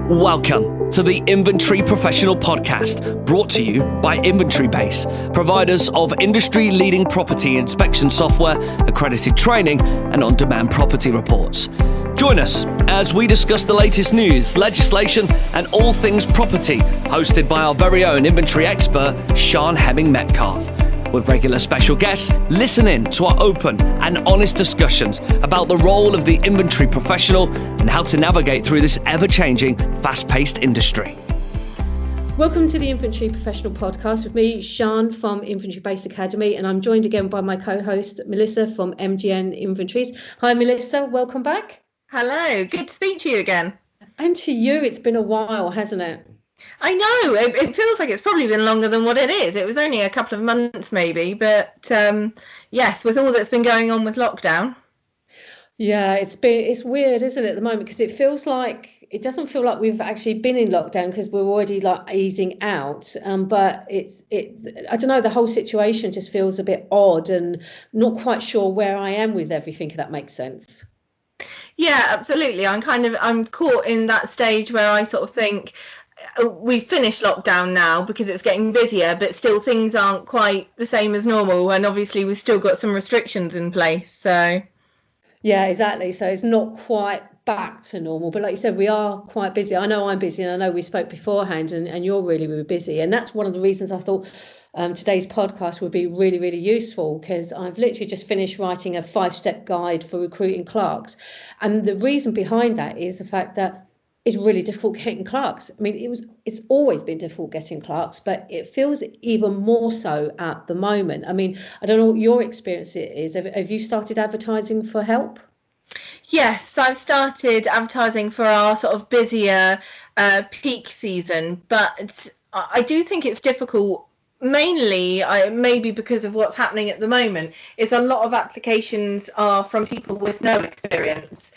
Welcome to the Inventory Professional Podcast, brought to you by InventoryBase, providers of industry-leading property inspection software, accredited training, and on-demand property reports. Join us as we discuss the latest news, legislation, and all things property, hosted by our very own inventory expert, Sián Metcalf. With regular special guests, listen in to our open and honest discussions about the role of the inventory professional and how to navigate through this ever-changing, fast-paced industry. Welcome to the Inventory Professional Podcast with me, Sián from InventoryBase Academy, and I'm joined again by my co-host, Melissa from MGN Inventories. Hi, Melissa. Welcome back. Hello. Good to speak to you again. And to you. It's been a while, hasn't it? I know, it feels like it's probably been longer than what it is. It was only a couple of months maybe, but yes, with all that's been going on with lockdown. Yeah, it's weird, isn't it, at the moment, because it doesn't feel like we've actually been in lockdown because we're already like easing out. But I don't know, the whole situation just feels a bit odd and not quite sure where I am with everything, if that makes sense. Yeah, absolutely. I'm caught in that stage where I sort of think, we finished lockdown now because it's getting busier, but still things aren't quite the same as normal, and obviously we've still got some restrictions in place. So yeah, exactly. So it's not quite back to normal, but like you said, we are quite busy. I know I'm busy, and I know we spoke beforehand, and you're really busy, and that's one of the reasons I thought today's podcast would be really useful, because I've literally just finished writing a 5-step guide for recruiting clerks, and the reason behind that is the fact that it's really difficult getting clerks. I mean, it's always been difficult getting clerks, but it feels even more so at the moment. I mean, I don't know what your experience is. Have you started advertising for help? Yes, I've started advertising for our sort of busier peak season, but I do think it's difficult. Mainly, maybe because of what's happening at the moment, is a lot of applications are from people with no experience.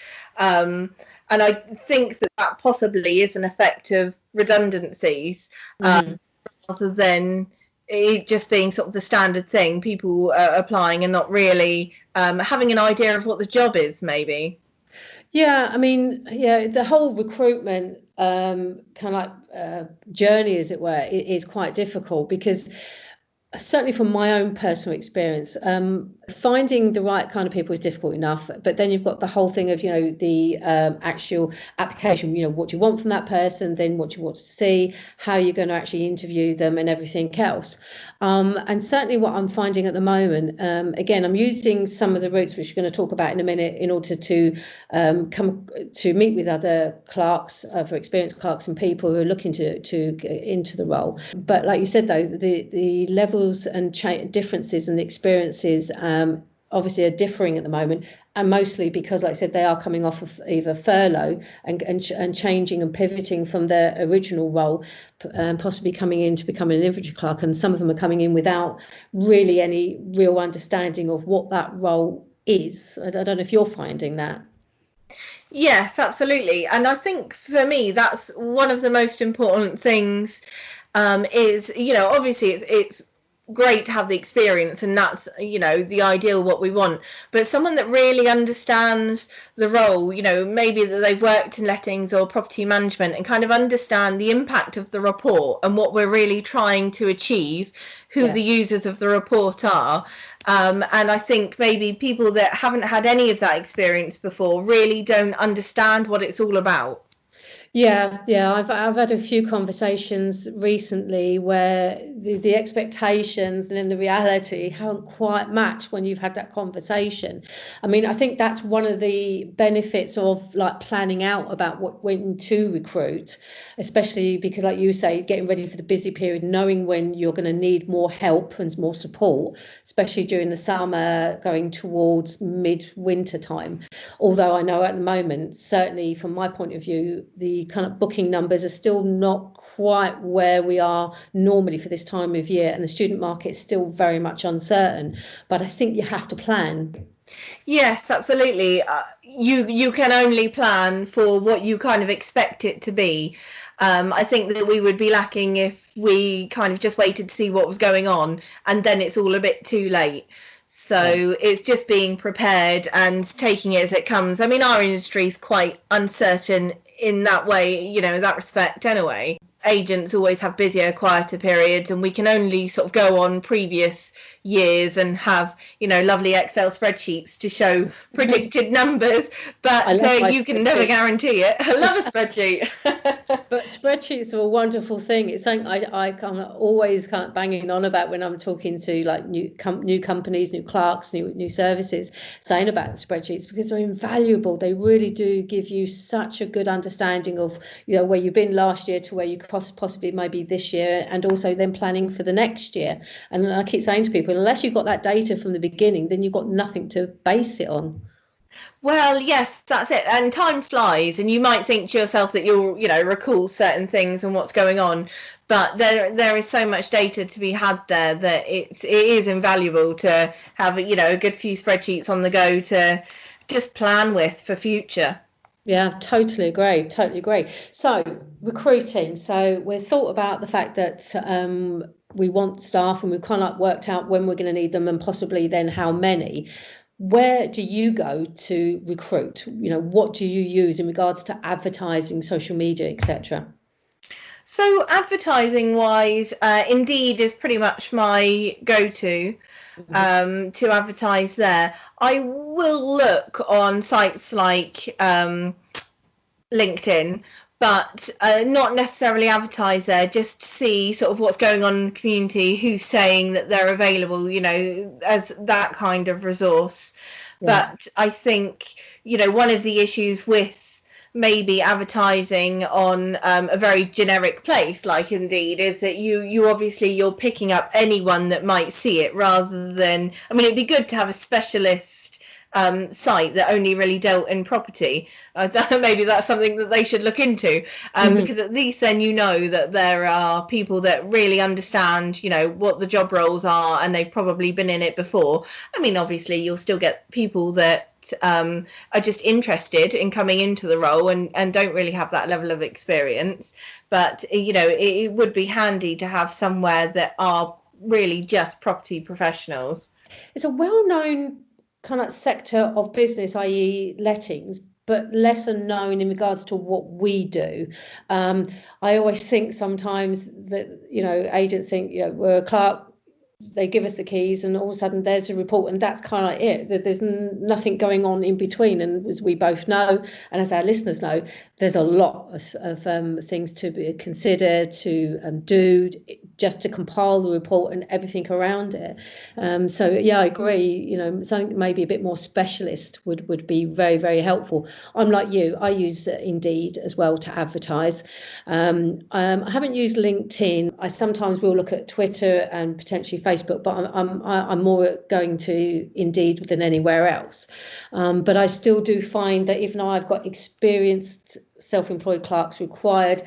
And I think that possibly is an effect of redundancies, rather than it just being sort of the standard thing, people applying and not really having an idea of what the job is, maybe. Yeah, I mean, yeah, the whole recruitment journey, as it were, is quite difficult, because certainly from my own personal experience, finding the right kind of people is difficult enough, but then you've got the whole thing of, the actual application, what you want from that person, then what you want to see, how you're going to actually interview them, and everything else. And certainly what I'm finding at the moment, again, I'm using some of the routes which we're going to talk about in a minute in order to come to meet with other clerks, for experienced clerks and people who are looking to get into the role. But like you said, though, the levels and differences and experiences obviously are differing at the moment, and mostly because, like I said, they are coming off of either furlough and changing and pivoting from their original role, possibly coming in to becoming an inventory clerk, and some of them are coming in without really any real understanding of what that role is. I don't know if you're finding that. Yes, absolutely. And I think for me that's one of the most important things, is, obviously it's great to have the experience, and that's, the ideal, what we want, but someone that really understands the role, maybe that they've worked in lettings or property management and kind of understand the impact of the report and what we're really trying to achieve, who the users of the report are. And I think maybe people that haven't had any of that experience before really don't understand what it's all about. Yeah, I've had a few conversations recently where the expectations and then the reality haven't quite matched when you've had that conversation. I mean, I think that's one of the benefits of like planning out about when to recruit, especially because, like you say, getting ready for the busy period, knowing when you're going to need more help and more support, especially during the summer going towards mid-winter time. Although I know at the moment, certainly from my point of view, the kind of booking numbers are still not quite where we are normally for this time of year, and the student market is still very much uncertain, but I think you have to plan. Yes, absolutely. You can only plan for what you kind of expect it to be. I think that we would be lacking if we kind of just waited to see what was going on, and then it's all a bit too late. So it's just being prepared and taking it as it comes. I mean, our industry is quite uncertain in that way, in that respect anyway. Agents always have busier, quieter periods, and we can only sort of go on previous years and have, lovely Excel spreadsheets to show predicted numbers, but you can never guarantee it. I love a spreadsheet. But spreadsheets are a wonderful thing. It's something I always banging on about when I'm talking to like new companies, new clerks, new services, saying about spreadsheets, because they're invaluable. They really do give you such a good understanding of where you've been last year to where you possibly maybe this year, and also then planning for the next year. And I keep saying to people, unless you've got that data from the beginning, then you've got nothing to base it on. Well, yes, that's it. And time flies, and you might think to yourself that you'll, recall certain things and what's going on. But there is so much data to be had there that it is invaluable to have, a good few spreadsheets on the go to just plan with for future. Yeah, totally agree. So recruiting. So we've thought about the fact that we want staff, and we've kind of worked out when we're going to need them and possibly then how many. Where do you go to recruit? What do you use in regards to advertising, social media, etc.? So advertising wise, Indeed is pretty much my go-to to advertise there. I will look on sites like LinkedIn, but not necessarily advertise there, just to see sort of what's going on in the community, who's saying that they're available, as that kind of resource. Yeah. But I think, one of the issues with maybe advertising on a very generic place like Indeed is that you're picking up anyone that might see it, rather than, it'd be good to have a specialist site that only really dealt in property. Maybe that's something that they should look into, because at least then that there are people that really understand, what the job roles are, and they've probably been in it before. Obviously you'll still get people that are just interested in coming into the role and don't really have that level of experience, but it would be handy to have somewhere that are really just property professionals. It's a well-known kind of sector of business, i.e. lettings, but lesser known in regards to what we do. I always think sometimes that agents think we're a clerk, they give us the keys, and all of a sudden there's a report, and that's kind of like it. That there's nothing going on in between. And as we both know, and as our listeners know, there's a lot of things to consider, to do, just to compile the report and everything around it. So yeah, I agree. Something maybe a bit more specialist would be very, very helpful. I'm like you. I use Indeed as well to advertise. I haven't used LinkedIn. I sometimes will look at Twitter and potentially Facebook, but I'm more going to Indeed than anywhere else. But I still do find that even though I've got experienced self-employed clerks required,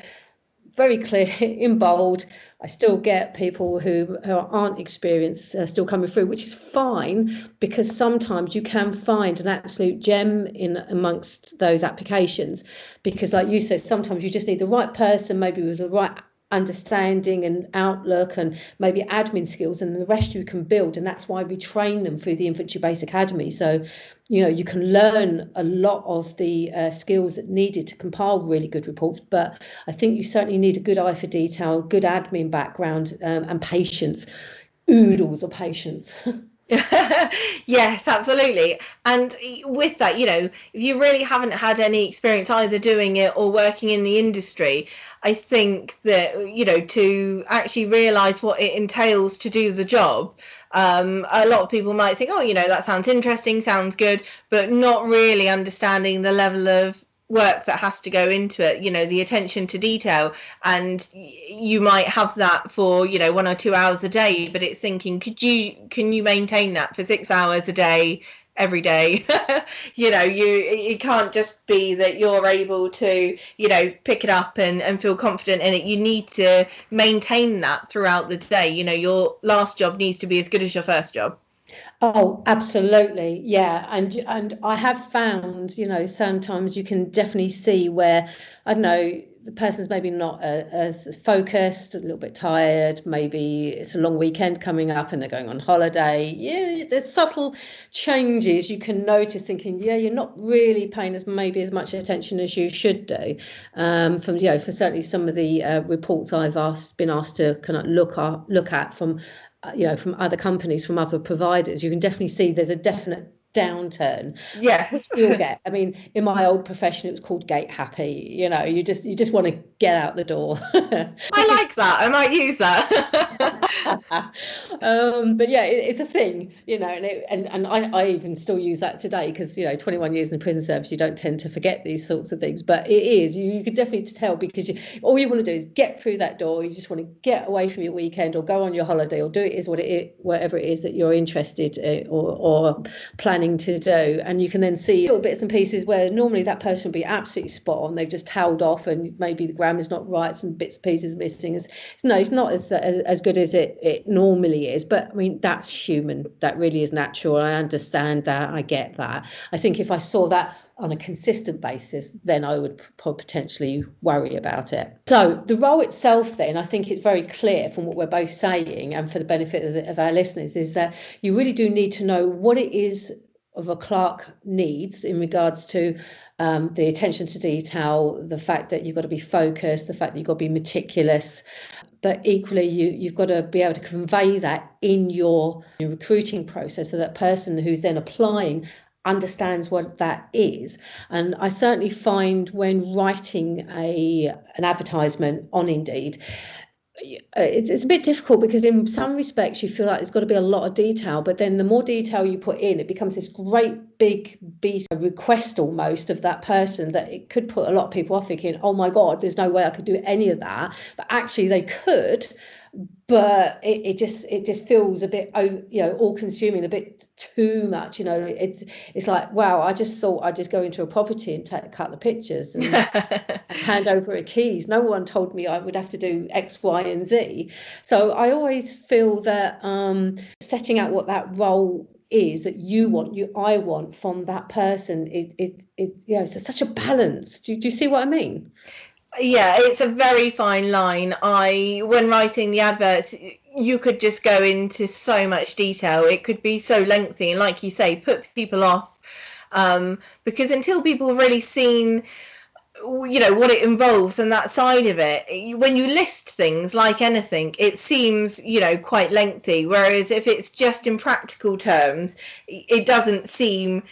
very clear in bold, I still get people who aren't experienced still coming through, which is fine, because sometimes you can find an absolute gem in amongst those applications, because like you said, sometimes you just need the right person, maybe with the right understanding and outlook and maybe admin skills, and the rest you can build. And that's why we train them through the InventoryBase Academy. So you can learn a lot of the skills that needed to compile really good reports, but I think you certainly need a good eye for detail, good admin background, and patience, oodles of patience. Yes, absolutely. And with that, if you really haven't had any experience either doing it or working in the industry, I think that, to actually realise what it entails to do the job, a lot of people might think, that sounds interesting, sounds good, but not really understanding the level of work that has to go into it, the attention to detail. And you might have that for 1 or 2 hours a day, but it's thinking, can you maintain that for 6 hours a day every day? It can't just be that you're able to pick it up and feel confident in it. You need to maintain that throughout the day. Your last job needs to be as good as your first job. Oh, absolutely. Yeah. And I have found, sometimes you can definitely see where, I don't know, the person's maybe not as focused, a little bit tired, maybe it's a long weekend coming up and they're going on holiday. Yeah, there's subtle changes you can notice, thinking, yeah, you're not really paying as much attention as you should do. For certainly some of the reports I've been asked to kind of look at from from other companies, from other providers, you can definitely see there's a definite downturn. Yes. Which we all get. I mean, in my old profession it was called gate happy. You just want to get out the door. I like that. I might use that. But yeah, it's a thing, and I even still use that today, because 21 years in the prison service, you don't tend to forget these sorts of things, but it is, you can definitely tell, because all you want to do is get through that door. You just want to get away from your weekend or go on your holiday or do whatever it is that you're interested or planning to do. And you can then see little bits and pieces where normally that person would be absolutely spot on. They've just held off, and maybe the grammar's not right, some bits and pieces missing. It's not as good as it normally is. But I mean, that's human. That really is natural. I understand that. I get that. I think if I saw that on a consistent basis, then I would potentially worry about it. So the role itself, then, I think it's very clear from what we're both saying, and for the benefit of our listeners, is that you really do need to know what it is of a clerk needs in regards to the attention to detail, the fact that you've got to be focused, the fact that you've got to be meticulous, but equally you've got to be able to convey that in your recruiting process, so that person who's then applying understands what that is. And I certainly find when writing an advertisement on Indeed, it's a bit difficult, because in some respects you feel like there's got to be a lot of detail, but then the more detail you put in, it becomes this great big beast, a request almost of that person, that it could put a lot of people off, thinking, oh my God, there's no way I could do any of that. But actually they could, but it just feels a bit all consuming, a bit too much. It's like, wow, I just thought I'd just go into a property and cut the pictures and hand over a keys. No one told me I would have to do X, Y and Z. So I always feel that setting out what that role is that I want from that person, it's such a balance. Do you see what I mean? Yeah, it's a very fine line. When writing the adverts, you could just go into so much detail. It could be so lengthy, and like you say, put people off, because until people have really seen what it involves and that side of it, when you list things like anything, it seems quite lengthy, whereas if it's just in practical terms, it doesn't seem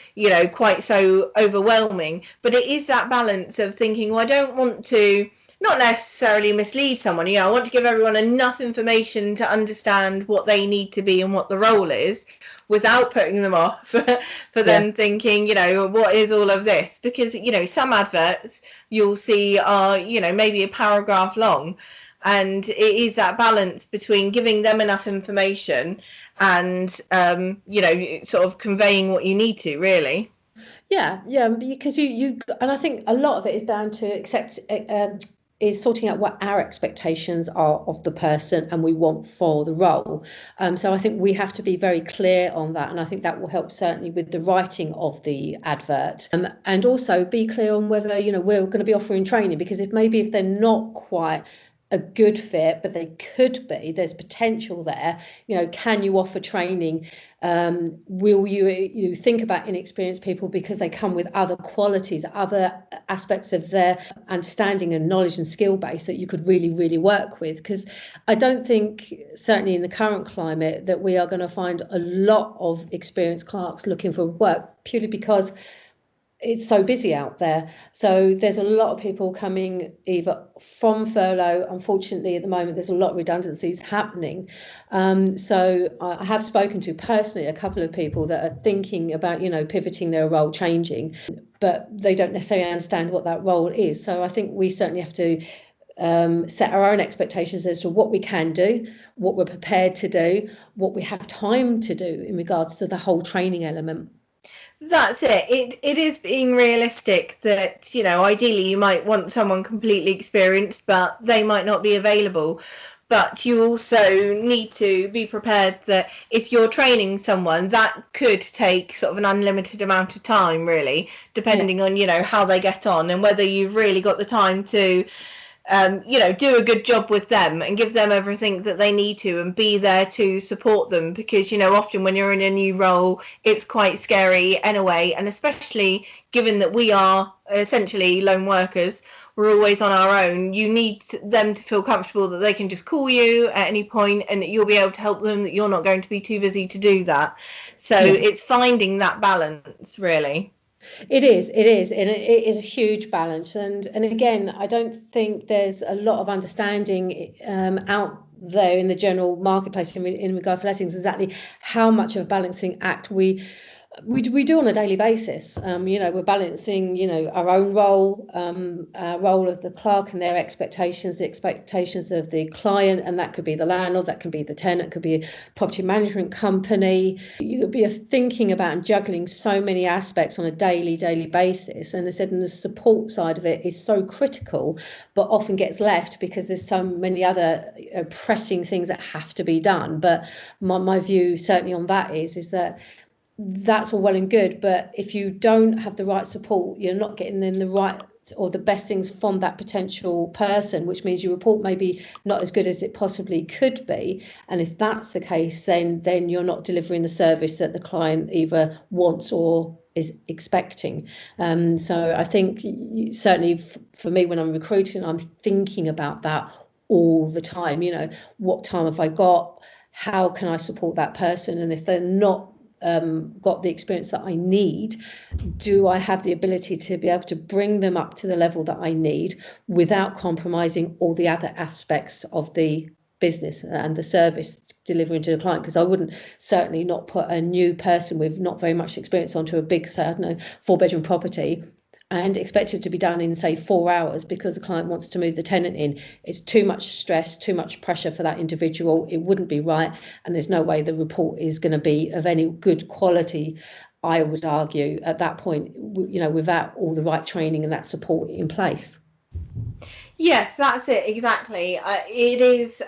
quite so overwhelming. But it is that balance of thinking, well, I don't want to not necessarily mislead someone. I want to give everyone enough information to understand what they need to be and what the role is, without putting them off for them thinking, what is all of this? Because, some adverts you'll see are, maybe a paragraph long, and it is that balance between giving them enough information and, sort of conveying what you need to, really. Yeah, because you and I think a lot of it is down to is sorting out what our expectations are of the person and we want for the role. So I think we have to be very clear on that, and I think that will help certainly with the writing of the advert, and also be clear on whether we're going to be offering training, because if they're not quite a good fit, but they could be, there's potential there. Can you offer training? Will you think about inexperienced people because they come with other qualities, other aspects of their understanding and knowledge and skill base that you could really, really work with? Because I don't think, certainly in the current climate, that we are going to find a lot of experienced clerks looking for work, purely because it's so busy out there. So there's a lot of people coming either from furlough. Unfortunately, at the moment, there's a lot of redundancies happening. So I have spoken to personally a couple of people that are thinking about, pivoting their role, changing, but they don't necessarily understand what that role is. So I think we certainly have to set our own expectations as to what we can do, what we're prepared to do, what we have time to do in regards to the whole training element. That's it. It is being realistic that, ideally you might want someone completely experienced, but they might not be available. but you also need to be prepared that if you're training someone, that could take sort of an unlimited amount of time, really, depending on, how they get on and whether you've really got the time to do a good job with them and give them everything that they need to and be there to support them, because often when you're in a new role, it's quite scary anyway, and especially given that we are essentially lone workers, we're always on our own. You need them to feel comfortable that they can just call you at any point and that you'll be able to help them, that you're not going to be too busy to do that. So it's finding that balance, really. It is, and it is a huge balance. And again, I don't think there's a lot of understanding out there in the general marketplace in regards to lettings, exactly how much of a balancing act we do on a daily basis. We're balancing, our own role, our role of the clerk and their expectations, the expectations of the client, and that could be the landlord, that could be the tenant, could be a property management company. You could be thinking about and juggling so many aspects on a daily basis. And I said, and the support side of it is so critical, but often gets left because there's so many other pressing things that have to be done. But my view certainly on that is that that's all well and good, but if you don't have the right support, you're not getting in the right or the best things from that potential person, which means your report may be not as good as it possibly could be. And if that's the case, then you're not delivering the service that the client either wants or is expecting. So I think certainly for me, when I'm recruiting, I'm thinking about that all the time. What time have I got? How can I support that person? And if they're not got the experience that I need, do I have the ability to be able to bring them up to the level that I need without compromising all the other aspects of the business and the service delivering to the client? Because I wouldn't certainly not put a new person with not very much experience onto a big, say, 4-bedroom property and expect it to be done in, say, 4 hours because the client wants to move the tenant in. It's too much stress, too much pressure for that individual. It wouldn't be right. And there's no way the report is going to be of any good quality, I would argue, at that point, without all the right training and that support in place. Yes, that's it, exactly. It is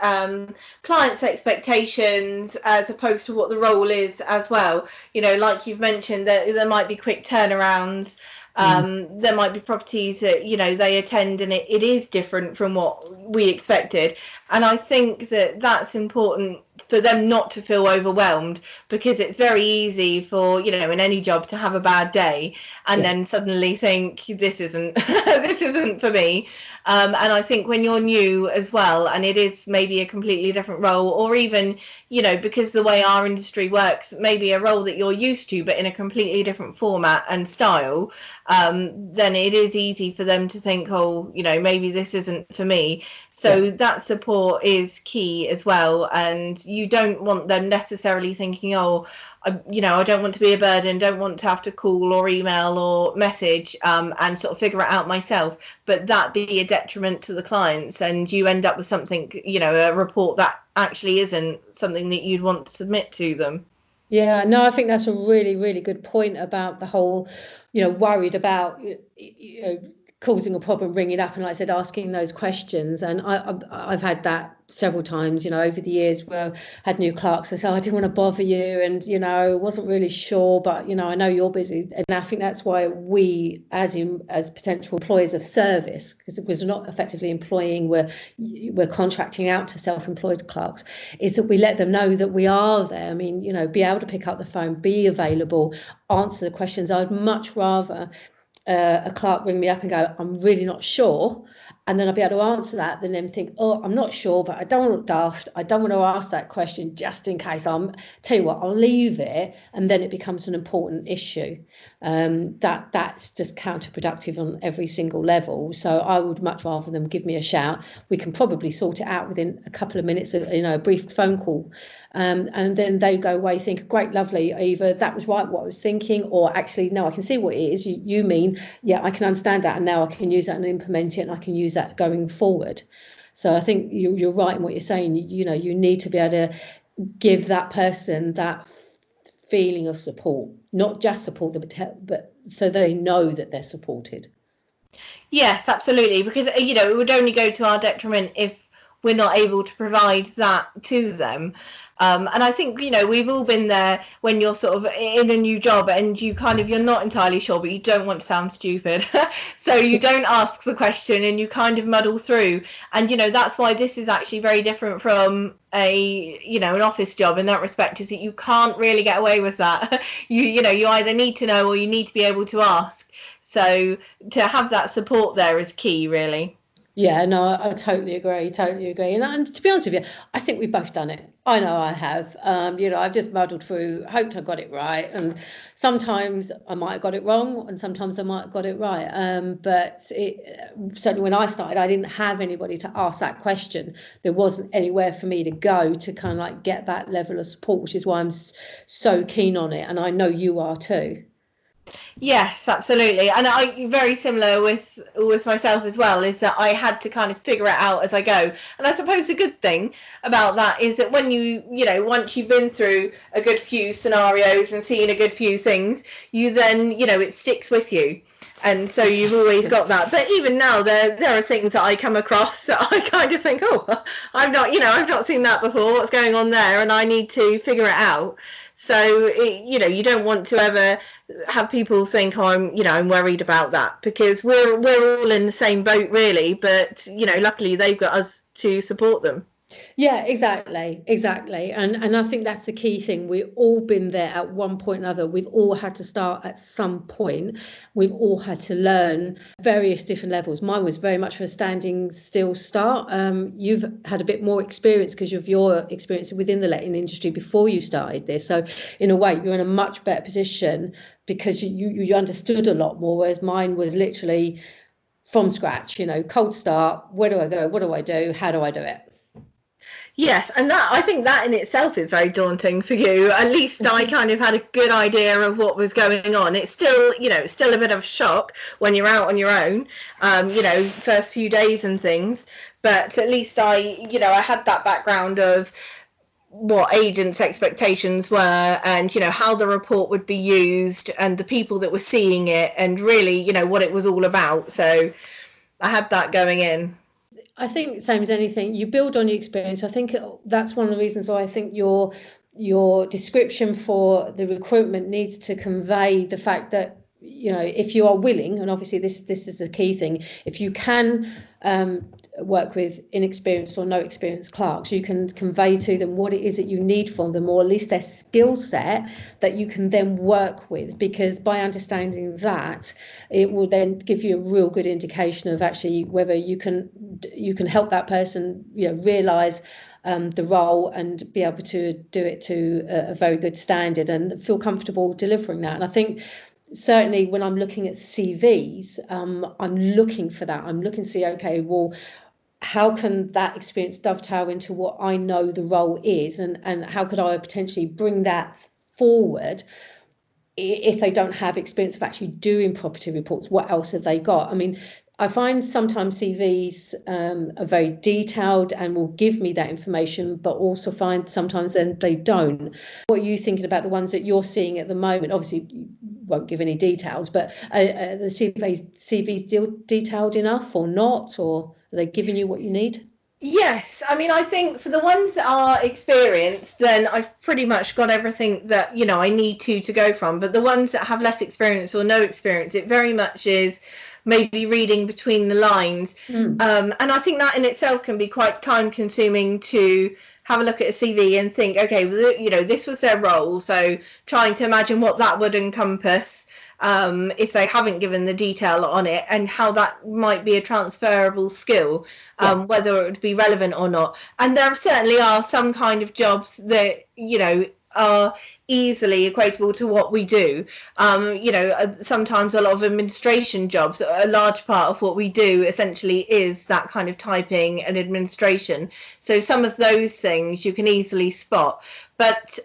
clients' expectations as opposed to what the role is as well. Like you've mentioned, there might be quick turnarounds. There might be properties that they attend and it is different from what we expected, and I think that that's important for them not to feel overwhelmed, because it's very easy for in any job to have a bad day and then suddenly think this isn't this isn't for me, and I think when you're new as well and it is maybe a completely different role, or even because the way our industry works, maybe a role that you're used to but in a completely different format and style, then it is easy for them to think, maybe this isn't for me. So that support is key as well, and you don't want them necessarily thinking, I don't want to be a burden, don't want to have to call or email or message and sort of figure it out myself, but that be a detriment to the clients and you end up with something, a report that actually isn't something that you'd want to submit to them. Yeah, no, I think that's a really, really good point about the whole, worried about, causing a problem, ringing up and, like I said, asking those questions. And I've had that several times, over the years, where I had new clerks. I said, I didn't want to bother you, and wasn't really sure, but I know you're busy. And I think that's why we, as potential employers of service, because it was not effectively employing, we're contracting out to self-employed clerks, is that we let them know that we are there. I mean, be able to pick up the phone, be available, answer the questions. I'd much rather a clerk ring me up and go, I'm really not sure, and then I'll be able to answer that, than them think, I'm not sure, but I don't want to look daft, I don't want to ask that question just in case. Tell you what, I'll leave it, and then it becomes an important issue. That's just counterproductive on every single level. So I would much rather them give me a shout. We can probably sort it out within a couple of minutes, a brief phone call. And then they go away, think, great, lovely, either that was right what I was thinking, or actually no, I can see what it is you mean, I can understand that, and now I can use that and implement it, and I can use that going forward. So I think you're right in what you're saying. You need to be able to give that person that feeling of support, not just support them, but so they know that they're supported. Yes, absolutely, because it would only go to our detriment if we're not able to provide that to them. And I think, we've all been there when you're sort of in a new job and you're not entirely sure, but you don't want to sound stupid. So you don't ask the question and you kind of muddle through. And, that's why this is actually very different from an office job in that respect, is that you can't really get away with that. You either need to know or you need to be able to ask. So to have that support there is key, really. Yeah, no, I totally agree. And to be honest with you, I think we've both done it. I know I have. I've just muddled through, hoped I got it right. And sometimes I might have got it wrong and sometimes I might have got it right. But certainly when I started, I didn't have anybody to ask that question. There wasn't anywhere for me to go to kind of like get that level of support, which is why I'm so keen on it. And I know you are too. Yes, absolutely. And I very similar with myself as well, is that I had to kind of figure it out as I go. And I suppose the good thing about that is that when once you've been through a good few scenarios and seen a good few things, you then, it sticks with you. And so you've always got that. But even now, there are things that I come across that I kind of think, oh, I've not seen that before. What's going on there? And I need to figure it out. So, you don't want to ever have people think, oh, I'm worried about that, because we're all in the same boat, really. But, luckily they've got us to support them. Yeah, exactly. And I think that's the key thing. We've all been there at one point or another. We've all had to start at some point. We've all had to learn various different levels. Mine was very much for a standing still start. You've had a bit more experience because of your experience within the letting industry before you started this. So in a way, you're in a much better position because you understood a lot more, whereas mine was literally from scratch, cold start. Where do I go? What do I do? How do I do it? Yes, and I think that in itself is very daunting for you. At least I kind of had a good idea of what was going on. It's still, it's still a bit of a shock when you're out on your own, first few days and things. But at least I had that background of what agents' expectations were and, how the report would be used and the people that were seeing it and really, what it was all about. So I had that going in. I think same as anything, you build on your experience. I think that's one of the reasons why I think your description for the recruitment needs to convey the fact that, if you are willing, and obviously this is the key thing, if you can work with inexperienced or no experienced clerks, you can convey to them what it is that you need from them, or at least their skill set that you can then work with, because by understanding that, it will then give you a real good indication of actually whether you can help that person realize the role and be able to do it to a very good standard and feel comfortable delivering that. And I think certainly when I'm looking at CVs, I'm looking for that. I'm looking to see, okay, well, how can that experience dovetail into what I know the role is, and how could I potentially bring that forward if they don't have experience of actually doing property reports? What else have they got? I mean, I find sometimes CVs are very detailed and will give me that information, but also find sometimes then they don't. What are you thinking about the ones that you're seeing at the moment? Obviously, you won't give any details, but are the CVs still detailed enough or not? Or are they giving you what you need? Yes, I mean, I think for the ones that are experienced, then I've pretty much got everything that, I need to go from. But the ones that have less experience or no experience, it very much is maybe reading between the lines. And I think that in itself can be quite time consuming to have a look at a CV and think, okay, this was their role. So trying to imagine what that would encompass if they haven't given the detail on it, and how that might be a transferable skill, whether it would be relevant or not. And there certainly are some kind of jobs that, are easily equatable to what we do. Sometimes a lot of administration jobs, a large part of what we do essentially is that kind of typing and administration. So some of those things you can easily spot. But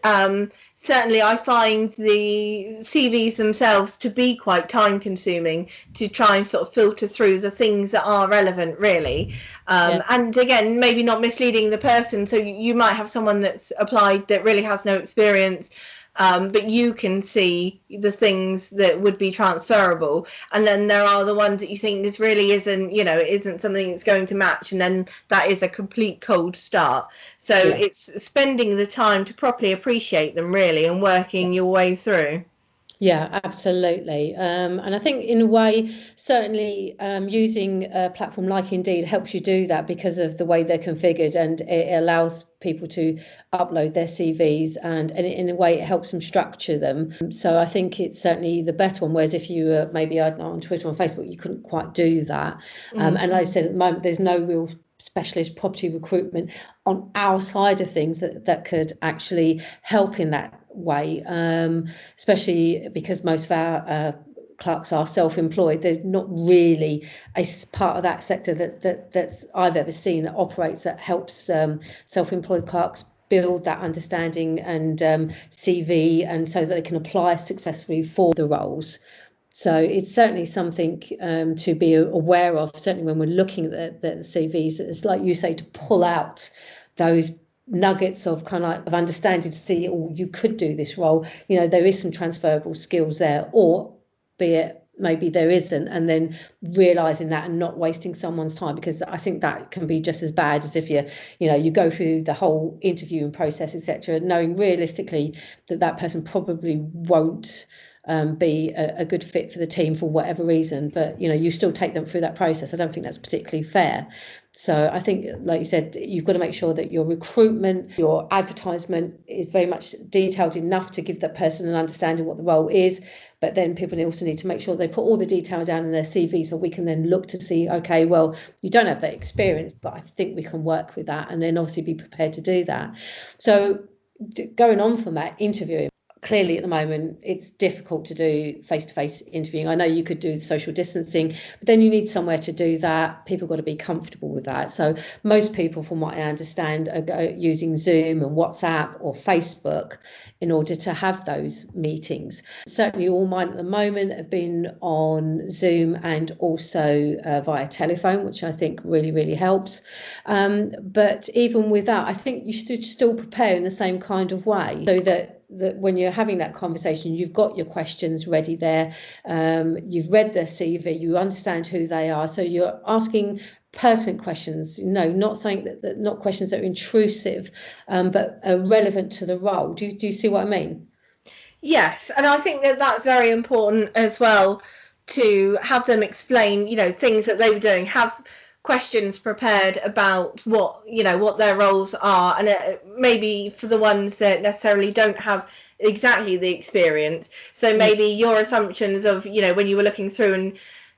certainly I find the CVs themselves to be quite time consuming to try and sort of filter through the things that are relevant, really. And again, maybe not misleading the person. So you might have someone that's applied that really has no experience, but you can see the things that would be transferable, and then there are the ones that you think this really isn't, it isn't something that's going to match, and then that is a complete cold start. So it's spending the time to properly appreciate them, really, and working your way through. Yeah, absolutely. And I think in a way, certainly using a platform like Indeed helps you do that because of the way they're configured, and it allows people to upload their CVs, and in a way it helps them structure them. So I think it's certainly the better one, whereas if you were maybe on Twitter or on Facebook, you couldn't quite do that. And like I said, at the moment, there's no real specialist property recruitment on our side of things that could actually help in that way, especially because most of our clerks are self-employed. There's not really a part of that sector that's I've ever seen that operates that helps self-employed clerks build that understanding and CV, and so that they can apply successfully for the roles. So it's certainly something to be aware of, certainly when we're looking at the CVs. It's like you say, to pull out those nuggets of kind of like of understanding to see, oh, you could do this role. There is some transferable skills there, or be it maybe there isn't, and then realizing that and not wasting someone's time, because I think that can be just as bad as if you go through the whole interviewing process, etc., knowing realistically that person probably won't be a good fit for the team for whatever reason, but you still take them through that process. I don't think that's particularly fair. So I think, like you said, you've got to make sure that your recruitment, your advertisement is very much detailed enough to give that person an understanding what the role is. But then people also need to make sure they put all the detail down in their CV, so we can then look to see, okay, well, you don't have that experience, but I think we can work with that, and then obviously be prepared to do that. So going on from that, interviewing. Clearly at the moment it's difficult to do face-to-face interviewing. I know you could do social distancing, but then you need somewhere to do that. People got to be comfortable with that. So most people, from what I understand, are using Zoom and WhatsApp or Facebook in order to have those meetings. Certainly all mine at the moment have been on Zoom and also via telephone, which I think really, really helps. But even with that, I think you should still prepare in the same kind of way, so that when you're having that conversation, you've got your questions ready there. You've read their CV, you understand who they are. So you're asking pertinent questions, not saying that not questions that are intrusive, but are relevant to the role. Do you see what I mean? Yes, and I think that's very important as well, to have them explain, things that they were doing, have questions prepared about what their roles are, and maybe for the ones that necessarily don't have exactly the experience. So maybe your assumptions of when you were looking through and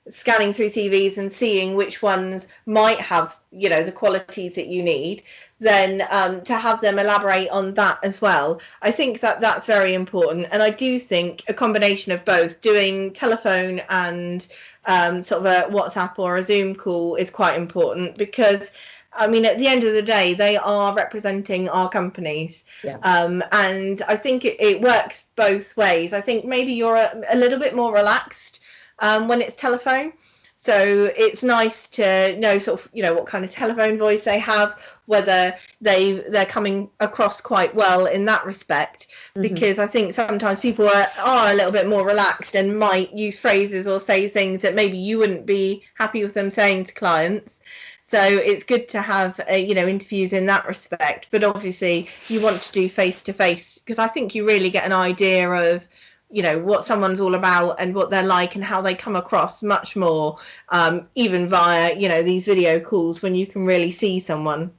scanning through CVs and seeing which ones might have the qualities that you need, then to have them elaborate on that as well. I think that's very important, and I do think a combination of both, doing telephone and sort of a WhatsApp or a Zoom call, is quite important, because at the end of the day, they are representing our companies. And I think it works both ways. I think maybe you're a little bit more relaxed when it's telephone. So it's nice to know sort of, what kind of telephone voice they have, whether they're coming across quite well in that respect, because I think sometimes people are a little bit more relaxed and might use phrases or say things that maybe you wouldn't be happy with them saying to clients. So it's good to have, interviews in that respect. But obviously you want to do face-to-face, because I think you really get an idea of, what someone's all about and what they're like and how they come across much more, even via, these video calls, when you can really see someone.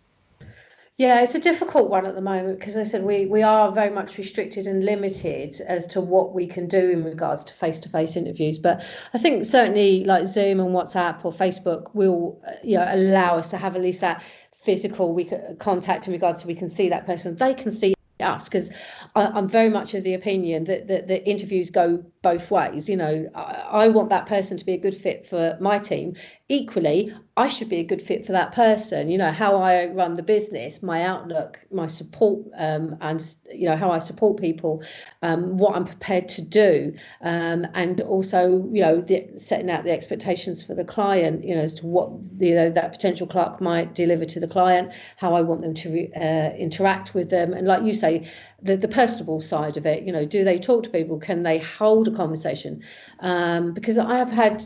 Yeah, it's a difficult one at the moment, because I said we are very much restricted and limited as to what we can do in regards to face-to-face interviews. But I think certainly like Zoom and WhatsApp or Facebook will allow us to have at least that physical contact in regards to we can see that person, they can see us, because I'm very much of the opinion that the interviews go both ways. I want that person to be a good fit for my team. Equally, I should be a good fit for that person. How I run the business, my outlook, my support, and how I support people, what I'm prepared to do, and also setting out the expectations for the client, as to what that potential clerk might deliver to the client, how I want them to interact with them, and like you say, the personable side of it. Do they talk to people? Can they hold a conversation? Because I have had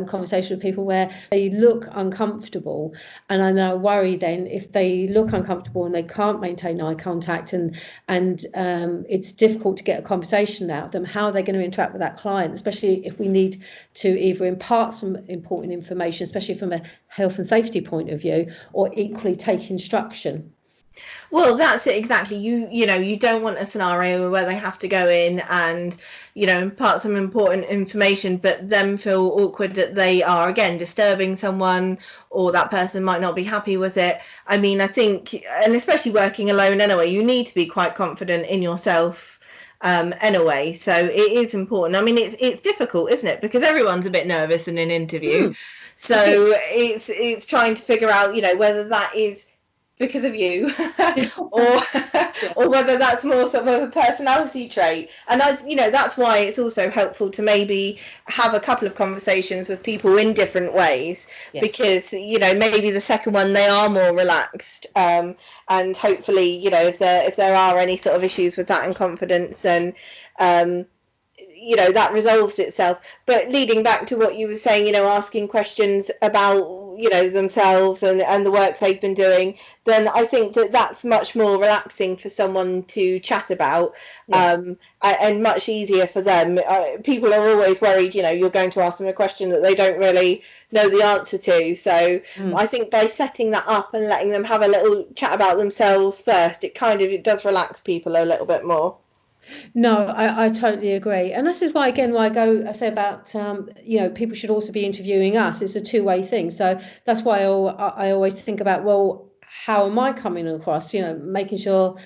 conversation with people where they look uncomfortable, and I know worry then if they look uncomfortable and they can't maintain eye contact, and it's difficult to get a conversation out of them, how are they going to interact with that client, especially if we need to either impart some important information, especially from a health and safety point of view, or equally take instruction. Well, that's it exactly. You don't want a scenario where they have to go in and impart some important information, but then feel awkward that they are again disturbing someone, or that person might not be happy with it. I mean, I think, and especially working alone anyway, you need to be quite confident in yourself anyway. So it is important. I mean, it's difficult, isn't it? Because everyone's a bit nervous in an interview. So it's trying to figure out, whether that is because of you or whether that's more sort of a personality trait. And that's why it's also helpful to maybe have a couple of conversations with people in different ways. Yes. Because maybe the second one they are more relaxed, and hopefully if there are any sort of issues with that and confidence, then that resolves itself. But leading back to what you were saying, asking questions about themselves and the work they've been doing, then I think that's much more relaxing for someone to chat about. Yes. And much easier for them. People are always worried, you're going to ask them a question that they don't really know the answer to. So I think by setting that up and letting them have a little chat about themselves first, it does relax people a little bit more. No, I totally agree. And this is why I say about, people should also be interviewing us. It's a two-way thing. So that's why I always think about, well, how am I coming across, making sure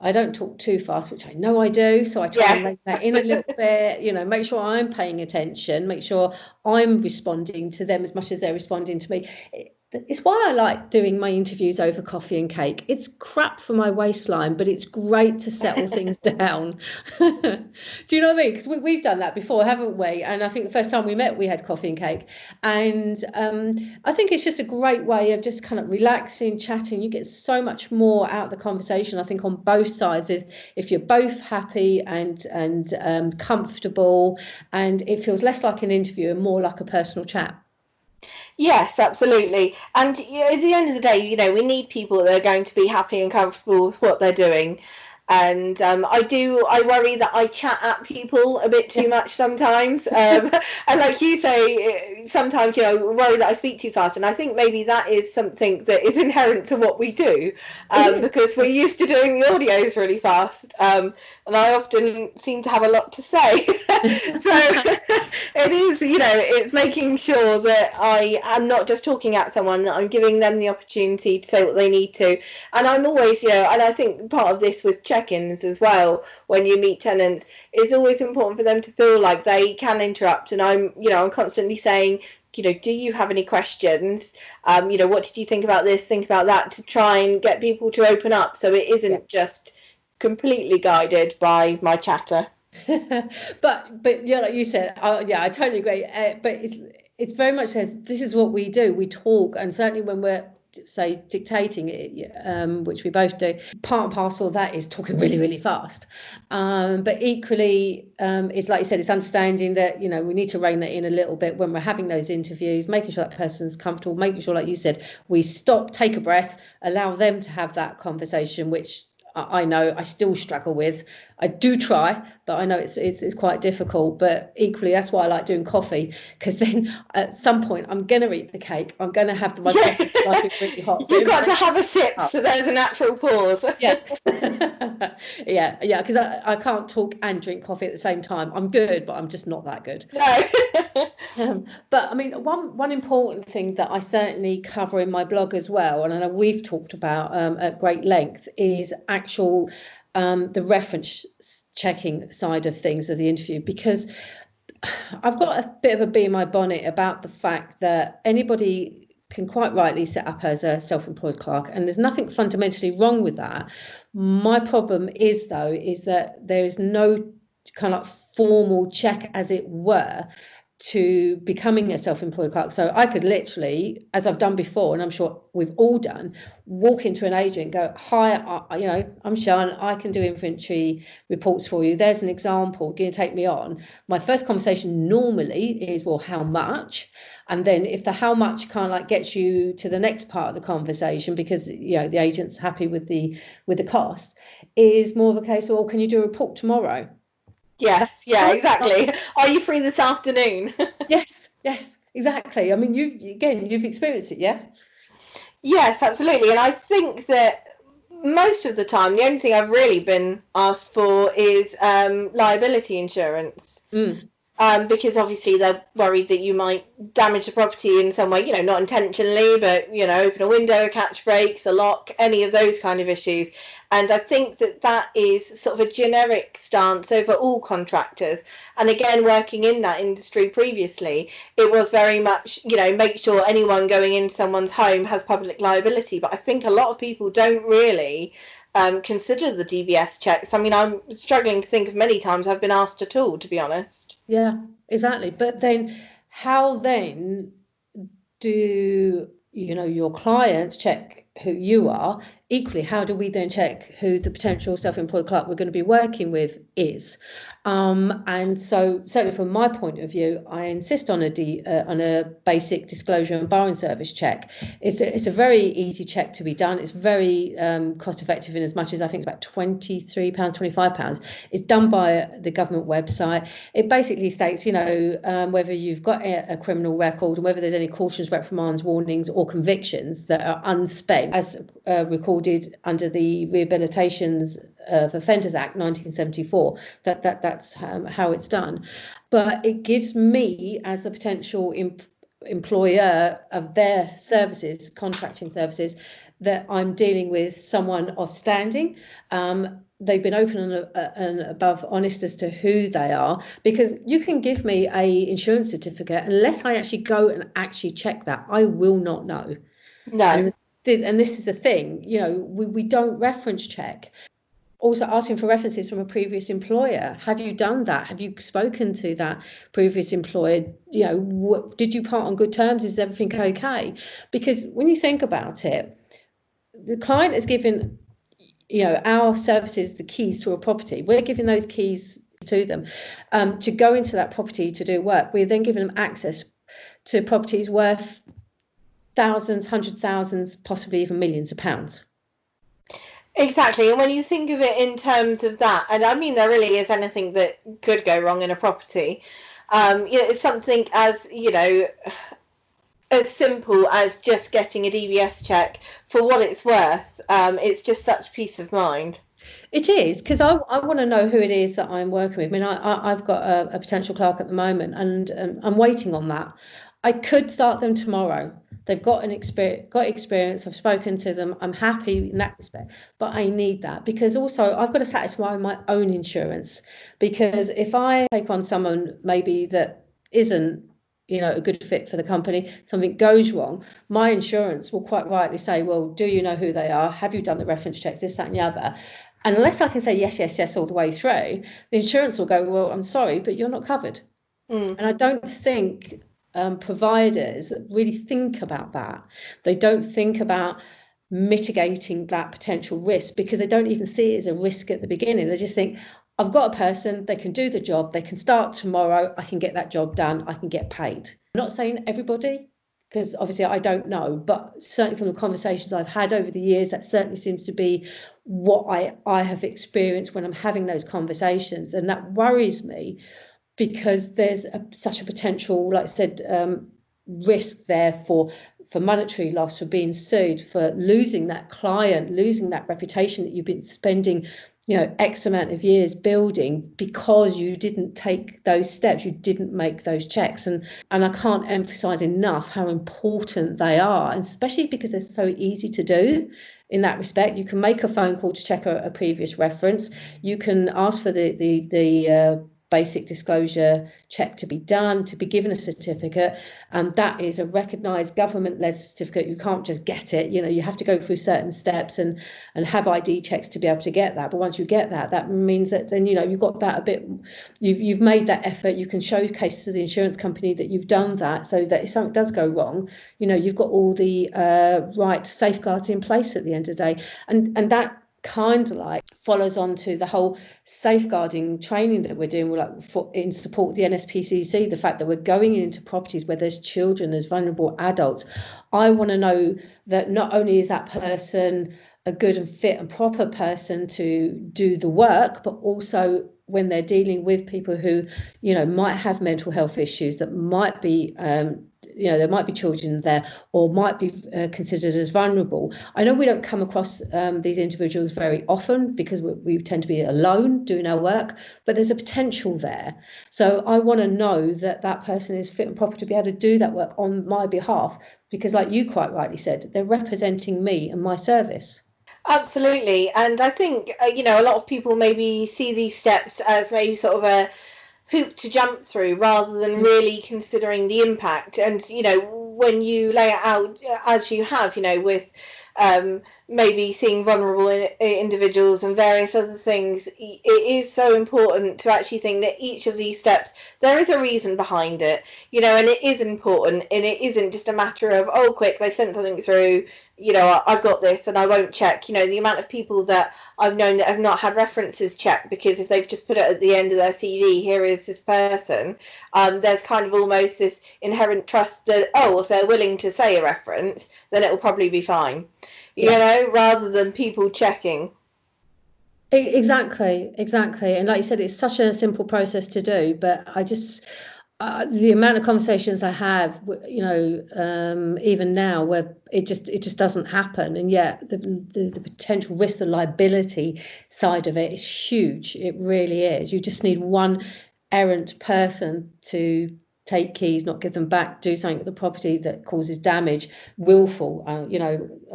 I don't talk too fast, which I know I do. So I try and make that in a little bit, make sure I'm paying attention, make sure I'm responding to them as much as they're responding to me. It's why I like doing my interviews over coffee and cake. It's crap for my waistline, but it's great to settle things down. Do you know what I mean? Because we've done that before, haven't we? And I think the first time we met, we had coffee and cake. And I think it's just a great way of just kind of relaxing, chatting. You get so much more out of the conversation, I think, on both sides. If you're both happy and comfortable, and it feels less like an interview and more like a personal chat. Yes, absolutely. And at the end of the day, we need people that are going to be happy and comfortable with what they're doing. And I worry that I chat at people a bit too much sometimes. And like you say, sometimes, worry that I speak too fast. And I think maybe that is something that is inherent to what we do, because we're used to doing the audios really fast. And I often seem to have a lot to say. So it is, it's making sure that I am not just talking at someone, that I'm giving them the opportunity to say what they need to. And I'm always, and I think part of this with check-ins as well, when you meet tenants, it's always important for them to feel like they can interrupt. And I'm constantly saying, do you have any questions? What did you think about this, think about that, to try and get people to open up, so it isn't just completely guided by my chatter. but like you said, I totally agree. But it's very much says this is what we do. We talk, and certainly when we're say dictating it, which we both do, part and parcel of that is talking really, really fast. But equally, it's like you said, it's understanding that we need to rein that in a little bit when we're having those interviews, making sure that person's comfortable, making sure, like you said, we stop, take a breath, allow them to have that conversation, which I know I still struggle with. I do try, but I know it's quite difficult. But equally, that's why I like doing coffee, because then at some point I'm going to eat the cake. I'm going to have my coffee like it's really hot. You've got to have a sip, so there's a natural pause. Yeah, because I can't talk and drink coffee at the same time. I'm good, but I'm just not that good. No. But I mean, one important thing that I certainly cover in my blog as well, and I know we've talked about at great length, is actual the reference checking side of things of the interview, because I've got a bit of a bee in my bonnet about the fact that anybody can quite rightly set up as a self-employed clerk, and there's nothing fundamentally wrong with that. My problem is, though, is that there is no kind of formal check, as it were, to becoming a self-employed clerk. So I could literally, as I've done before, and I'm sure we've all done, walk into an agent, go, hi, I'm Sián, I can do inventory reports for you. There's an example, can you take me on? My first conversation normally is, well, how much? And then if the how much kind of like gets you to the next part of the conversation, because the agent's happy with the cost, is more of a case of, well, can you do a report tomorrow? Yes, yeah, exactly. Are you free this afternoon? Yes, exactly. I mean, you've experienced it, yeah? Yes, absolutely. And I think that most of the time, the only thing I've really been asked for is liability insurance. Because obviously they're worried that you might damage the property in some way, not intentionally, but, open a window, catch brakes, a lock, any of those kind of issues. And I think that is sort of a generic stance over all contractors. And again, working in that industry previously, it was very much, make sure anyone going into someone's home has public liability. But I think a lot of people don't really consider the DBS checks. I mean, I'm struggling to think of many times I've been asked at all, to be honest. Yeah, exactly. But then how then do your clients check who you are? Equally, how do we then check who the potential self-employed clerk we're going to be working with is? And so certainly from my point of view, I insist on a basic disclosure and borrowing service check. It's a very easy check to be done. It's very cost effective, in as much as I think it's about £23, £25. It's done by the government website. It basically states, whether you've got a criminal record and whether there's any cautions, reprimands, warnings or convictions that are unspent as recorded under the Rehabilitations of Offenders Act 1974. That's how it's done. But it gives me, as a potential employer of their services, contracting services, that I'm dealing with someone of standing. They've been open and above honest as to who they are, because you can give me a insurance certificate, unless I actually go and actually check that, I will not know. No. And this is the thing, we don't reference check. Also asking for references from a previous employer. Have you done that? Have you spoken to that previous employer? Did you part on good terms? Is everything okay? Because when you think about it, the client is given, our services, the keys to a property. We're giving those keys to them to go into that property to do work. We're then giving them access to properties worth thousands, hundreds of thousands, possibly even millions of pounds. Exactly. And when you think of it in terms of that, and I mean, there really is anything that could go wrong in a property. It's something as, as simple as just getting a DBS check. For what it's worth, it's just such peace of mind. It is, because I want to know who it is that I'm working with. I mean, I've got a potential clerk at the moment, and I'm waiting on that. I could start them tomorrow. They've got experience. I've spoken to them. I'm happy in that respect, but I need that, because also I've got to satisfy my own insurance. Because if I take on someone maybe that isn't, a good fit for the company, something goes wrong, my insurance will quite rightly say, well, do you know who they are? Have you done the reference checks? This, that, and the other. And unless I can say yes all the way through, the insurance will go, well, I'm sorry, but you're not covered. And I don't think providers really think about that. They don't think about mitigating that potential risk, because they don't even see it as a risk at the beginning. They just think, I've got a person, they can do the job, they can start tomorrow, I can get that job done, I can get paid. I'm not saying everybody, because obviously I don't know, but certainly from the conversations I've had over the years, that certainly seems to be what I have experienced when I'm having those conversations. And that worries me, because there's such a potential, like I said, risk there for monetary loss, for being sued, for losing that client, losing that reputation that you've been spending X amount of years building because you didn't take those steps, you didn't make those checks. And I can't emphasize enough how important they are, and especially because they're so easy to do in that respect. You can make a phone call to check a previous reference. You can ask for the basic disclosure check to be done, to be given a certificate, and that is a recognised government-led certificate. You can't just get it. You have to go through certain steps and have ID checks to be able to get that. But once you get that, that means that then you've got that a bit. You've made that effort. You can showcase to the insurance company that you've done that, so that if something does go wrong, you've got all the right safeguards in place at the end of the day, and that kind of like follows on to the whole safeguarding training that we're doing, in support of the NSPCC, the fact that we're going into properties where there's children, there's vulnerable adults. I want to know that not only is that person a good and fit and proper person to do the work, but also when they're dealing with people who, might have mental health issues, that might be there might be children there, or might be considered as vulnerable. I know we don't come across these individuals very often because we tend to be alone doing our work, but there's a potential there. So I want to know that that person is fit and proper to be able to do that work on my behalf, because like you quite rightly said, they're representing me and my service. Absolutely. And I think, a lot of people maybe see these steps as maybe sort of a hoop to jump through rather than really considering the impact. And when you lay it out as you have, with maybe seeing vulnerable individuals and various other things, it is so important to actually think that each of these steps, there is a reason behind it, and it is important, and it isn't just a matter of, oh, quick, they sent something through, I've got this and I won't check. The amount of people that I've known that have not had references checked because if they've just put it at the end of their CV, here is this person, there's kind of almost this inherent trust that, oh, if they're willing to say a reference, then it will probably be fine, rather than people checking. Exactly. And like you said, it's such a simple process to do, but I just the amount of conversations I have, even now, where it just doesn't happen, and yet the potential risk, the liability side of it is huge. It really is. You just need one errant person to take keys, not give them back, do something with the property that causes damage, willful. I'm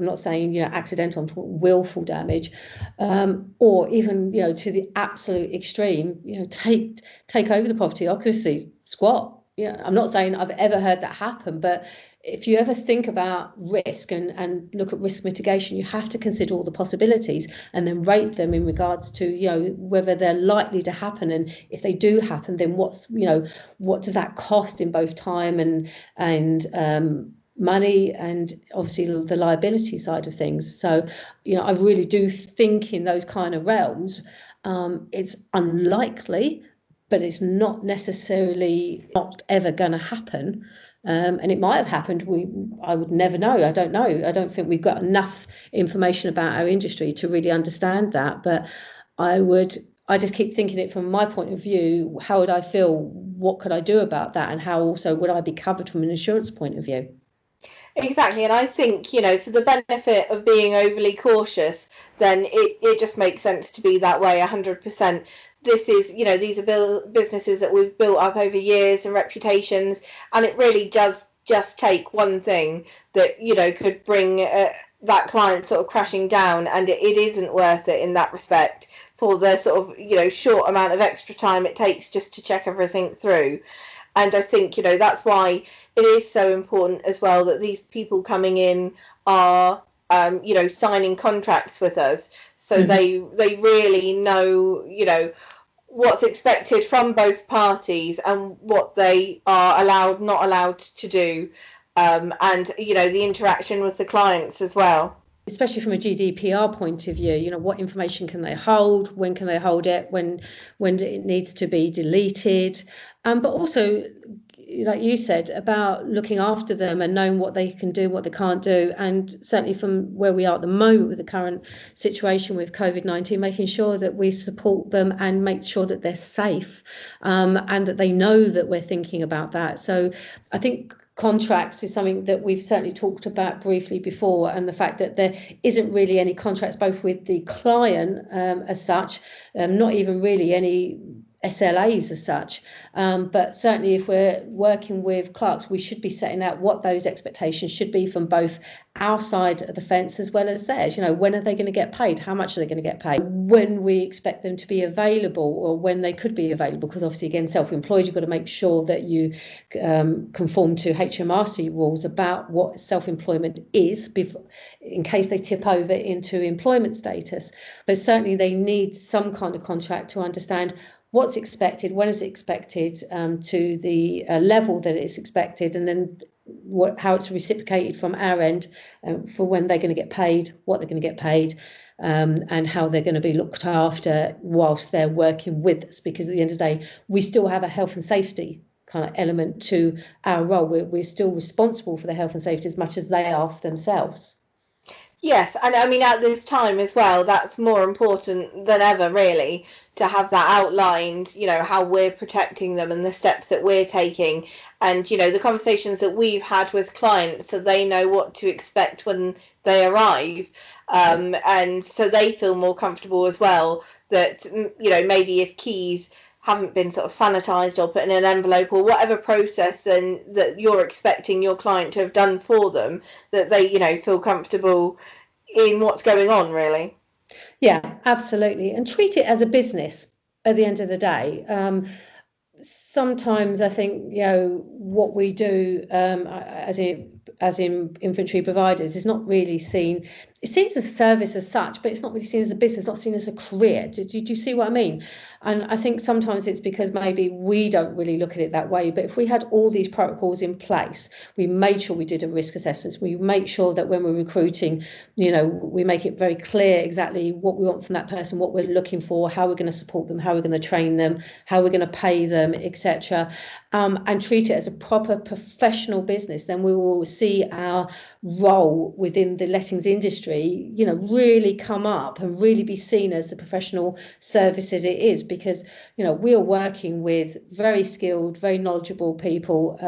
not saying accidental, I'm talking willful damage, or even to the absolute extreme. Take over the property, occupancy, squat. I'm not saying I've ever heard that happen, but if you ever think about risk and look at risk mitigation, you have to consider all the possibilities and then rate them in regards to whether they're likely to happen, and if they do happen, then what does that cost in both time and money, and obviously the liability side of things. So I really do think in those kind of realms. It's unlikely, but it's not necessarily not ever going to happen. And it might have happened. I would never know. I don't know. I don't think we've got enough information about our industry to really understand that. But I just keep thinking it from my point of view. How would I feel? What could I do about that? And how also would I be covered from an insurance point of view? Exactly. And I think, for the benefit of being overly cautious, then it just makes sense to be that way 100%. This is, these are businesses that we've built up over years and reputations, and it really does just take one thing that, could bring that client sort of crashing down, and it isn't worth it in that respect for the sort of, short amount of extra time it takes just to check everything through. And I think, that's why it is so important as well that these people coming in are, signing contracts with us. So they really know, what's expected from both parties and what they are allowed, not allowed to do. And, the interaction with the clients as well. Especially from a GDPR point of view, what information can they hold? When can they hold it? When it needs to be deleted? But also, like you said, about looking after them and knowing what they can do, what they can't do. And certainly from where we are at the moment with the current situation with COVID-19, making sure that we support them and make sure that they're safe, and that they know that we're thinking about that. So I think contracts is something that we've certainly talked about briefly before, and the fact that there isn't really any contracts both with the client as such, not even really any SLAs as such, but certainly if we're working with clerks, we should be setting out what those expectations should be from both our side of the fence as well as theirs. When are they going to get paid? How much are they going to get paid? When we expect them to be available, or when they could be available, because obviously, again, self-employed, you've got to make sure that you conform to HMRC rules about what self-employment is before, in case they tip over into employment status. But certainly they need some kind of contract to understand what's expected, when is it expected, to the level that it's expected, and then how it's reciprocated from our end for when they're going to get paid, what they're going to get paid, and how they're going to be looked after whilst they're working with us. Because at the end of the day, we still have a health and safety kind of element to our role. We're still responsible for the health and safety as much as they are for themselves. Yes, and I mean at this time as well, that's more important than ever, really, to have that outlined, how we're protecting them and the steps that we're taking, and the conversations that we've had with clients, so they know what to expect when they arrive, and so they feel more comfortable as well that maybe if keys haven't been sort of sanitized or put in an envelope or whatever process then that you're expecting your client to have done for them, that they feel comfortable in what's going on, really. Yeah, absolutely. And treat it as a business at the end of the day. Sometimes I think what we do as in inventory providers is not really seen. It's seen as a service as such, but it's not really seen as a business, not seen as a career. Do you see what I mean? And I think sometimes it's because maybe we don't really look at it that way. But if we had all these protocols in place, we made sure we did a risk assessment. We make sure that when we're recruiting, we make it very clear exactly what we want from that person, what we're looking for, how we're going to support them, how we're going to train them, how we're going to pay them, etc. And treat it as a proper professional business, then we will see our role within the lettings industry, really come up and really be seen as the professional service that it is, because, we are working with very skilled, very knowledgeable people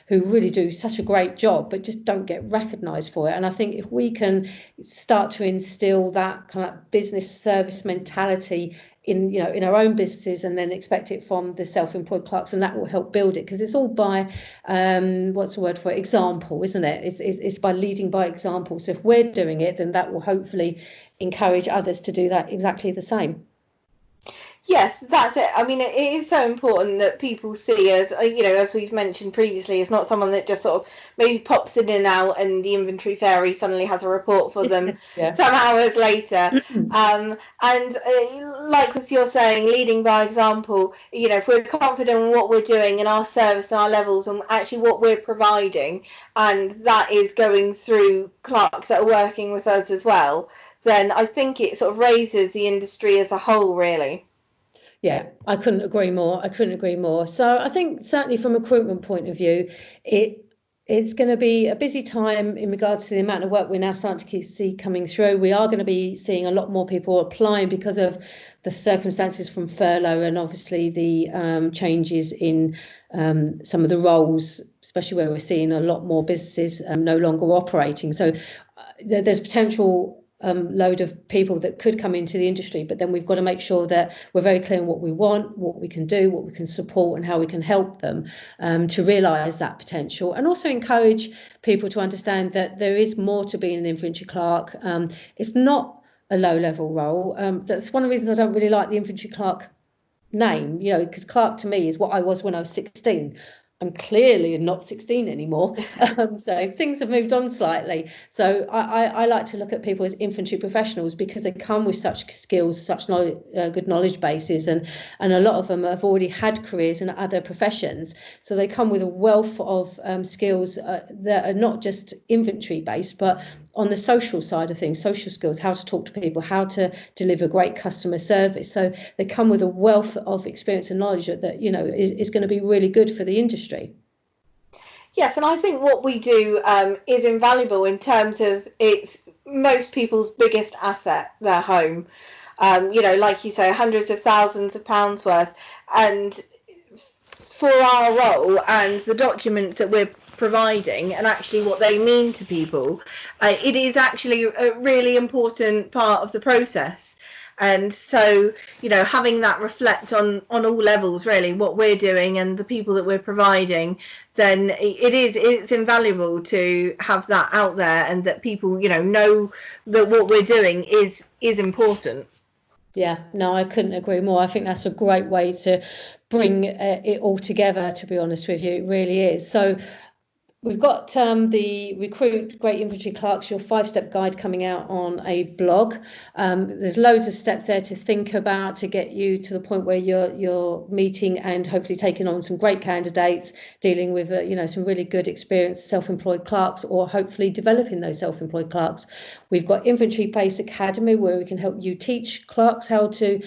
who really do such a great job, but just don't get recognised for it. And I think if we can start to instill that kind of business service mentality in our own businesses, and then expect it from the self-employed clerks, and that will help build it, because it's all by what's the word for it? Example, isn't it? It's by leading by example. So if we're doing it, then that will hopefully encourage others to do that exactly the same. Yes, that's it. I mean, it is so important that people see us, as we've mentioned previously, it's not someone that just sort of maybe pops in and out and the inventory fairy suddenly has a report for them some hours later. And like what you're saying, leading by example, if we're confident in what we're doing in our service and our levels and actually what we're providing, and that is going through clerks that are working with us as well, then I think it sort of raises the industry as a whole, really. Yeah, I couldn't agree more. So I think certainly from a recruitment point of view, it's going to be a busy time in regards to the amount of work we're now starting to see coming through. We are going to be seeing a lot more people applying because of the circumstances from furlough, and obviously the changes in some of the roles, especially where we're seeing a lot more businesses no longer operating. So there's potential load of people that could come into the industry, but then we've got to make sure that we're very clear on what we want, what we can do, what we can support, and how we can help them to realise that potential, and also encourage people to understand that there is more to being an inventory clerk. It's not a low-level role. That's one of the reasons I don't really like the inventory clerk name, because clerk to me is what I was when I was 16. I'm clearly not 16 anymore, so things have moved on slightly. So I like to look at people as inventory professionals, because they come with such skills, such knowledge, good knowledge bases, and a lot of them have already had careers in other professions. So they come with a wealth of skills that are not just inventory based, but on the social side of things, social skills, how to talk to people, how to deliver great customer service. So they come with a wealth of experience and knowledge that is going to be really good for the industry. Yes, and I think what we do is invaluable in terms of it's most people's biggest asset, their home. Like you say, hundreds of thousands of pounds worth. And for our role and the documents that we're providing and actually what they mean to people, it is actually a really important part of the process. And so, having that reflect on all levels, really, what we're doing and the people that we're providing, then it's invaluable to have that out there, and that people, know that what we're doing is important. Yeah, no, I couldn't agree more. I think that's a great way to bring it all together, to be honest with you. It really is. So we've got the Recruit Great Inventory Clerks, your 5-step guide, coming out on a blog. There's loads of steps there to think about to get you to the point where you're meeting and hopefully taking on some great candidates, dealing with some really good experienced self-employed clerks, or hopefully developing those self-employed clerks. We've got InventoryBase Academy, where we can help you teach clerks how to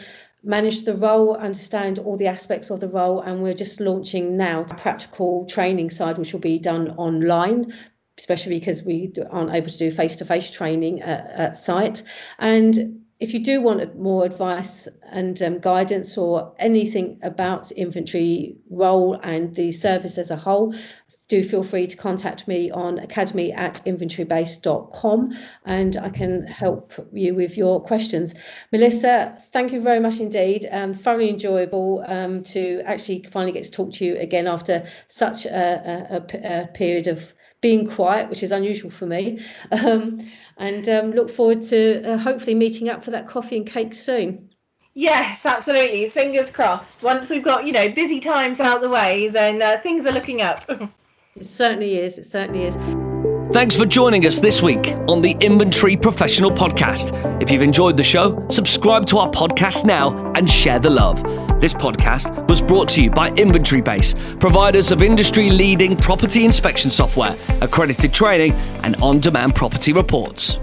manage the role, understand all the aspects of the role, and we're just launching now a practical training side, which will be done online, especially because we aren't able to do face-to-face training at site. And if you do want more advice and guidance or anything about inventory role and the service as a whole, do feel free to contact me on academy@inventorybase.com, and I can help you with your questions. Melissa, thank you very much indeed. Thoroughly enjoyable to actually finally get to talk to you again after such a period of being quiet, which is unusual for me. And look forward to hopefully meeting up for that coffee and cake soon. Yes, absolutely. Fingers crossed. Once we've got, busy times out of the way, then things are looking up. It certainly is. It certainly is. Thanks for joining us this week on the Inventory Professional Podcast. If you've enjoyed the show, subscribe to our podcast now and share the love. This podcast was brought to you by InventoryBase, providers of industry-leading property inspection software, accredited training, and on-demand property reports.